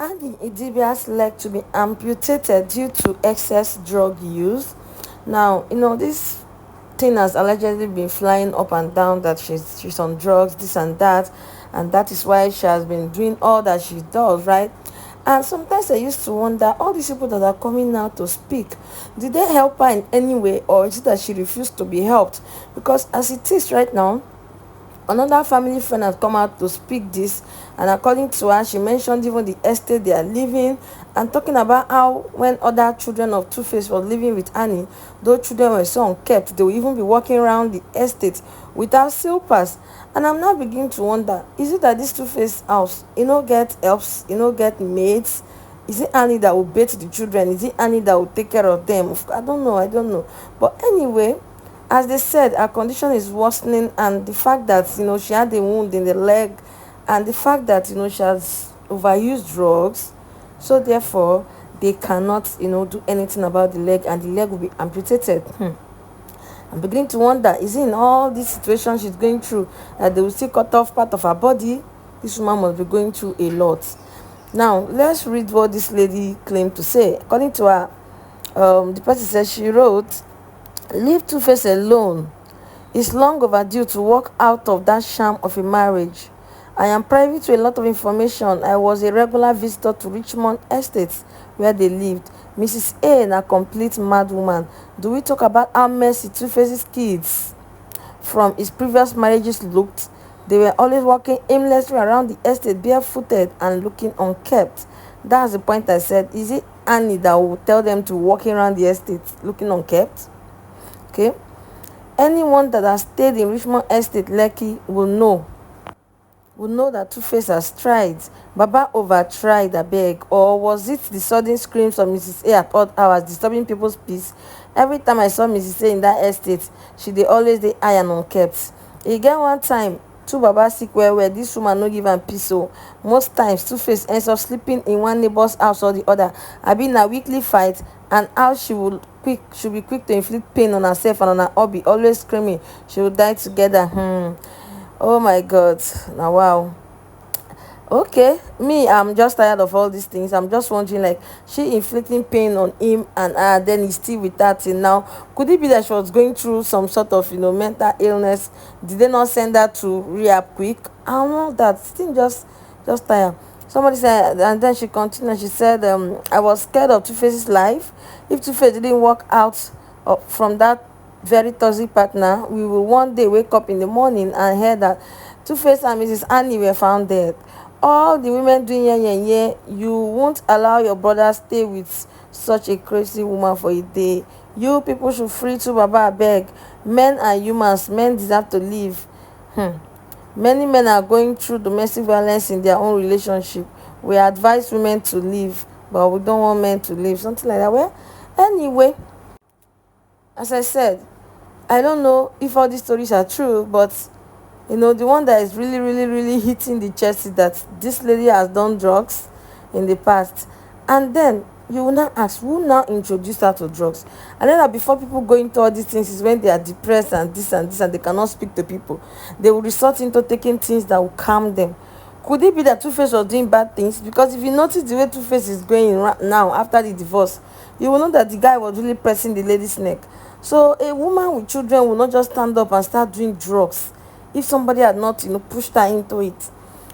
Adding Idibia's leg to be amputated due to excess drug use. Now, this thing has allegedly been flying up and down that she's on drugs, this and that is why she has been doing all that she does, right? And sometimes I used to wonder, all these people that are coming out to speak, did they help her in any way, or is it that she refused to be helped? Because as it is right now, another family friend has come out to speak this, and according to her, she mentioned even the estate they are living, and talking about how when other children of Two-Face were living with Annie, those children were so unkept, they will even be walking around the estate without slippers. And I'm now beginning to wonder, is it that this Two-Face house, get helps, get maids? Is it Annie that will bathe the children? Is it Annie that will take care of them? I don't know. But anyway, as they said, her condition is worsening, and the fact that she had a wound in the leg, and the fact that she has overused drugs, so therefore they cannot do anything about the leg, and the leg will be amputated. I'm beginning to wonder, is it in all these situations she's going through that they will still cut off part of her body? This woman must be going through a lot. Now let's read what this lady claimed to say. According to her, the person says she wrote, "Leave Two-Face alone. It's long overdue to walk out of that sham of a marriage. I am privy to a lot of information. I was a regular visitor to Richmond Estates where they lived. Mrs. A, a complete mad woman. Do we talk about how messy Two-Face's kids from his previous marriages looked? They were always walking aimlessly around the estate barefooted and looking unkept." That's the point I said. Is it Annie that will tell them to walk around the estate looking unkept? Okay. Anyone that has stayed in Richmond Estate, Lekki, will know that Two-Face has tried. Baba over-tried, abeg. Or was it the sudden screams of Mrs. A at odd hours disturbing people's peace? Every time I saw Mrs. A in that estate, she dey always dey high and unkept. E get one time, two baba sick well, this woman no give am peace. So most times, Two-Face ends up sleeping in one neighbor's house or the other. Abi na weekly fight, and how she be quick to inflict pain on herself and on her hubby, always screaming she will die together. Oh my god. Now wow. Okay, me, I'm just tired of all these things. I'm just wondering, like, she inflicting pain on him, and then he's still with that till now. Could it be that she was going through some sort of mental illness? Did they not send her to rehab quick? I don't know, that thing just tired. Somebody said, and then she continued, she said, "I was scared of Two-Face's life. If Two-Face didn't work out from that very toxic partner, we will one day wake up in the morning and hear that Two-Face and Mrs. Annie were found dead. All the women doing yeah. You won't allow your brother stay with such a crazy woman for a day. You people should free to Baba abeg. Men are humans. Men deserve to live." Many men are going through domestic violence in their own relationship. We advise women to leave, but we don't want men to leave. Something like that. Well, anyway, as I said, I don't know if all these stories are true, but the one that is really, really, really hitting the chest is that this lady has done drugs in the past. And then you will now ask, who now introduced her to drugs? And then that before people go into all these things is when they are depressed and this and this, and they cannot speak to people. They will resort into taking things that will calm them. Could it be that Two-Face was doing bad things? Because if you notice the way Two-Face is going now after the divorce, you will know that the guy was really pressing the lady's neck. So a woman with children will not just stand up and start doing drugs if somebody had not pushed her into it.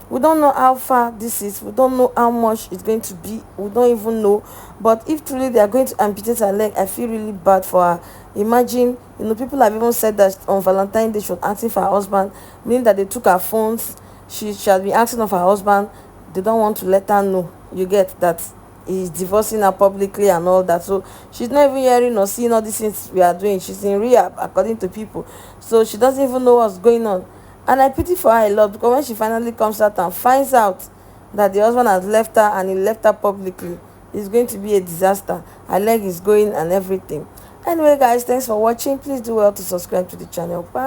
We don't know how far this is. We don't know how much it's going to be. We don't even know. But if truly they are going to amputate her leg, I feel really bad for her. Imagine, people have even said that on Valentine's Day she was asking for her husband, meaning that they took her phones. She has been asking of her husband. They don't want to let her know. You get that he's divorcing her publicly and all that. So she's not even hearing or seeing all these things we are doing. She's in rehab, according to people. So she doesn't even know what's going on. And I pity for her a lot, because when she finally comes out and finds out that the husband has left her and he left her publicly, it's going to be a disaster. Her leg is going and everything. Anyway, guys, thanks for watching. Please do well to subscribe to the channel. Bye.